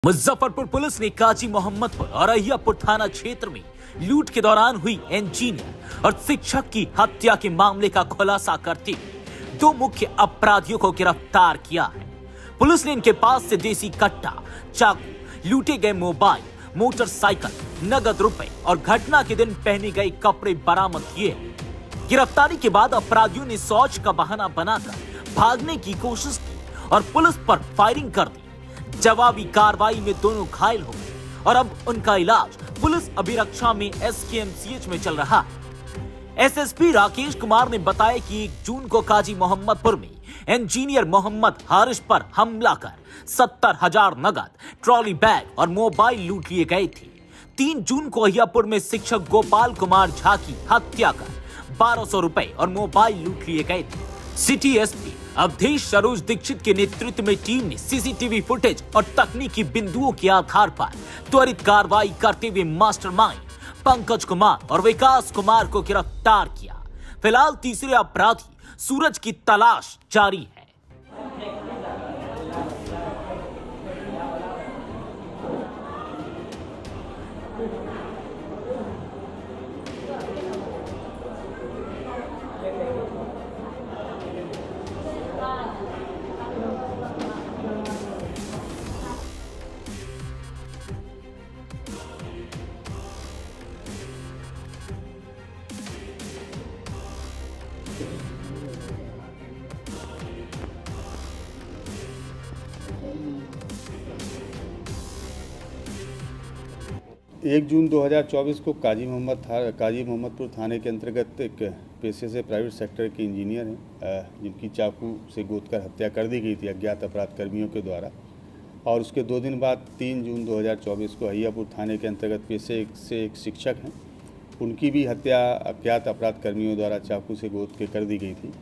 Muzaffarpur police ने काजी मोहम्मदपुर और अहियापुर थाना क्षेत्र में लूट के दौरान हुई इंजीनियर और शिक्षक की हत्या के मामले का खुलासा करते हुए दो मुख्य अपराधियों को गिरफ्तार किया है। पुलिस ने इनके पास से देसी कट्टा, चाकू, लूटे गए मोबाइल, मोटरसाइकिल, नगद रुपए और घटना के दिन पहने गए कपड़े बरामद किए। गिरफ्तारी के बाद अपराधियों ने शौच का बहाना बनाकर भागने की कोशिश की और पुलिस पर फायरिंग कर दी। जवाबी कार्रवाई में दोनों घायल हो गए और अब उनका इलाज पुलिस अभिरक्षा में SKMCH में चल रहा है। SSP राकेश कुमार ने बताया कि 1 जून को काजी मोहम्मदपुर में इंजीनियर मोहम्मद हारिश पर हमला कर 70,000 नगद, ट्रॉली बैग और मोबाइल लूट लिए गए थे। 3 जून को अहियापुर में शिक्षक गोपाल कुमार झा की हत्या कर 1200 रुपए और मोबाइल लूट लिए गए थे। सिटी SP अवधेश सरोज दीक्षित के नेतृत्व में टीम ने CCTV फुटेज और तकनीकी बिंदुओं के आधार पर त्वरित कार्रवाई करते हुए मास्टरमाइंड पंकज कुमार और विकास कुमार को गिरफ्तार किया। फिलहाल तीसरे अपराधी सूरज की तलाश जारी है। एक जून 2024 को काजी मोहम्मदपुर थाने के अंतर्गत एक पेशे से प्राइवेट सेक्टर के इंजीनियर हैं जिनकी चाकू से गोदकर हत्या कर दी गई थी अज्ञात अपराध कर्मियों के द्वारा। और उसके 2 दिन बाद 3 जून 2024 को अहियापुर थाने के अंतर्गत पेशे से एक शिक्षक हैं, उनकी भी हत्या अज्ञात अपराध कर्मियों द्वारा चाकू से गोद के कर दी गई थी।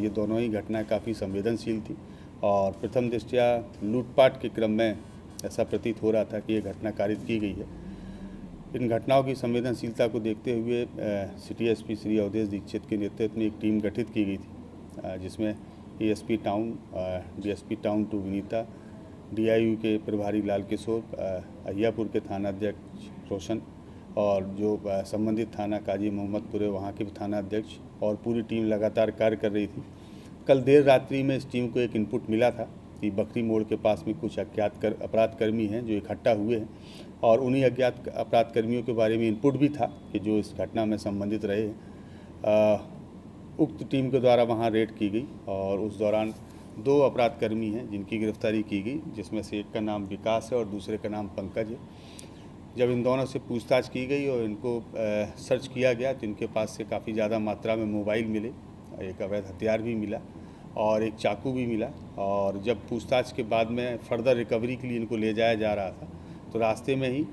ये दोनों ही घटनाएँ काफ़ी संवेदनशील थी और प्रथम दृष्टया लूटपाट के क्रम में ऐसा प्रतीत हो रहा था कि ये घटना कारित की गई है। इन घटनाओं की संवेदनशीलता को देखते हुए सिटी SP श्री अवधेश दीक्षित के नेतृत्व में एक टीम गठित की गई थी, जिसमें ASP town, DSP town 2 Vinita, DIU के प्रभारी लाल किशोर, अहियापुर के थाना अध्यक्ष रोशन और जो संबंधित थाना काजी मोहम्मदपुर है वहाँ के थाना अध्यक्ष और पूरी टीम लगातार कार्य कर रही थी। कल देर रात्रि में इस टीम को एक इनपुट मिला था कि बकरी मोड़ के पास में कुछ अज्ञात अपराध कर्मी हैं जो इकट्ठा हुए हैं और उन्हीं अज्ञात अपराध कर्मियों के बारे में इनपुट भी था कि जो इस घटना में संबंधित रहे हैं। उक्त टीम के द्वारा वहां रेड की गई और उस दौरान 2 अपराध कर्मी हैं जिनकी गिरफ्तारी की गई, जिसमें से एक का नाम विकास है और दूसरे का नाम पंकज है। जब इन दोनों से पूछताछ की गई और इनको सर्च किया गया तो इनके पास से काफ़ी ज़्यादा मात्रा में मोबाइल मिले, एक अवैध हथियार भी मिला और एक चाकू भी मिला। और जब पूछताछ के बाद में फर्दर रिकवरी के लिए इनको ले जाया जा रहा था तो रास्ते में ही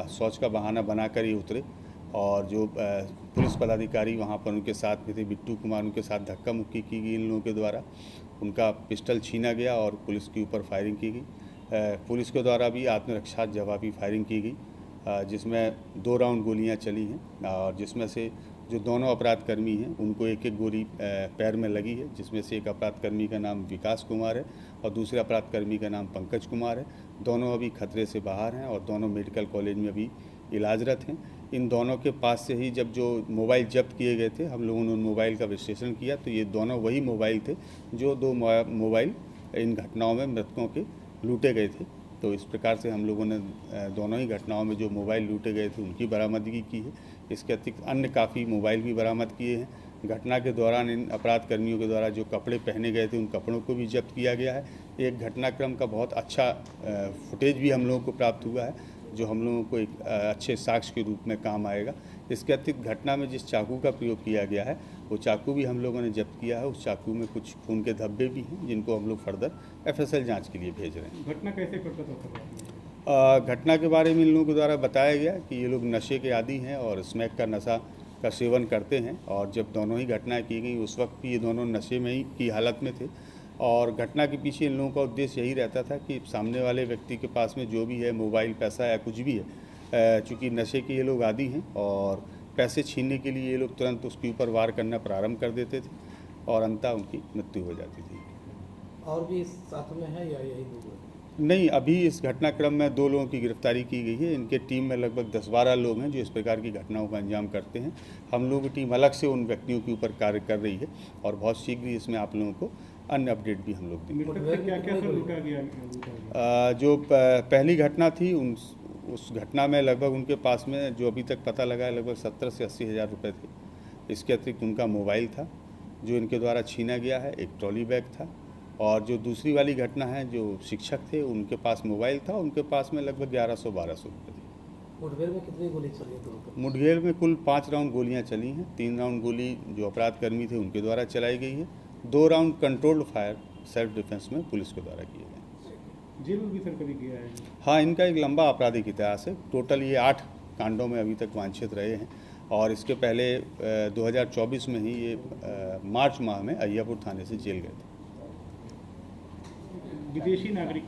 शौच का बहाना बनाकर ही उतरे और जो पुलिस पदाधिकारी वहां पर उनके साथ में थे, बिट्टू कुमार, उनके साथ धक्का मुक्की की गई इन लोगों के द्वारा। उनका पिस्टल छीना गया और पुलिस के ऊपर फायरिंग की गई। पुलिस के द्वारा भी आत्मरक्षा जवाबी फायरिंग की गई, जिसमें 2 राउंड गोलियाँ चली हैं और जिसमें से जो दोनों अपराध कर्मी हैं उनको एक गोली पैर में लगी है, जिसमें से एक अपराध कर्मी का नाम विकास कुमार है और दूसरे अपराध कर्मी का नाम पंकज कुमार है। दोनों अभी खतरे से बाहर हैं और दोनों मेडिकल कॉलेज में अभी इलाजरत हैं। इन दोनों के पास से ही जब जो मोबाइल जब्त किए गए थे, हम लोगों ने उन मोबाइल का विश्लेषण किया तो ये दोनों वही मोबाइल थे जो 2 मोबाइल इन घटनाओं में मृतकों के लूटे गए थे। तो इस प्रकार से हम लोगों ने दोनों ही घटनाओं में जो मोबाइल लूटे गए थे उनकी बरामदगी की है। इसके अतिरिक्त अन्य काफ़ी मोबाइल भी बरामद किए हैं। घटना के दौरान इन अपराध कर्मियों के द्वारा जो कपड़े पहने गए थे उन कपड़ों को भी जब्त किया गया है। एक घटनाक्रम का बहुत अच्छा फुटेज भी हम लोगों को प्राप्त हुआ है जो हम लोगों को एक अच्छे साक्ष्य के रूप में काम आएगा। इसके अतिरिक्त घटना में जिस चाकू का प्रयोग किया गया है वो चाकू भी हम लोगों ने जब्त किया है। उस चाकू में कुछ खून के धब्बे भी हैं जिनको हम लोग फर्दर FSL जांच के लिए भेज रहे हैं। घटना कैसे प्रकट होता है? घटना के बारे में इन लोगों के द्वारा बताया गया कि ये लोग नशे के आदी हैं और स्मैक का नशा का सेवन करते हैं और जब दोनों ही घटनाएं की गई उस वक्त भी ये दोनों नशे में ही की हालत में थे और घटना के पीछे इन लोगों का उद्देश्य यही रहता था कि सामने वाले व्यक्ति के पास में जो भी है मोबाइल, पैसा या कुछ भी है, चूँकि नशे के ये लोग आदी हैं और पैसे छीनने के लिए ये लोग तुरंत उसके ऊपर वार करना प्रारंभ कर देते थे और अंततः उनकी मृत्यु हो जाती थी। और भी साथ में है या यही 2? नहीं, अभी इस घटनाक्रम में 2 लोगों की गिरफ्तारी की गई है। इनके टीम में लगभग 10-12 लोग हैं जो इस प्रकार की घटनाओं का अंजाम करते हैं। हम लोगों की टीम अलग से उन व्यक्तियों के ऊपर कार्य कर रही है और बहुत शीघ्र ही इसमें आप लोगों को अन्य अपडेट भी हम लोग देंगे। मृतक से क्या-क्या सर लूटा गया? जो पहली घटना थी उस घटना में लगभग उनके पास में जो अभी तक पता लगा है लगभग 70 से 80 हज़ार रुपये थे। इसके अतिरिक्त उनका मोबाइल था जो इनके द्वारा छीना गया है, एक ट्रॉली बैग था, और जो दूसरी वाली घटना है जो शिक्षक थे उनके पास मोबाइल था, उनके पास में लगभग 1100-1200 रुपये थे। मुठभेड़ में कितनी गोली चली है? मुठभेड़ में कुल 5 राउंड गोलियां चली हैं। 3 राउंड गोली जो अपराधकर्मी थे उनके द्वारा चलाई गई है। 2 round controlled fire self defence में पुलिस के द्वारा किए गए। जेल में भी सर कभी गया है? हाँ, इनका एक लंबा आपराधिक इतिहास है। टोटल ये 8 कांडों में अभी तक वांछित रहे हैं और इसके पहले 2024 में ही ये मार्च माह में अहियापुर थाने से जेल गए थे। विदेशी नागरिक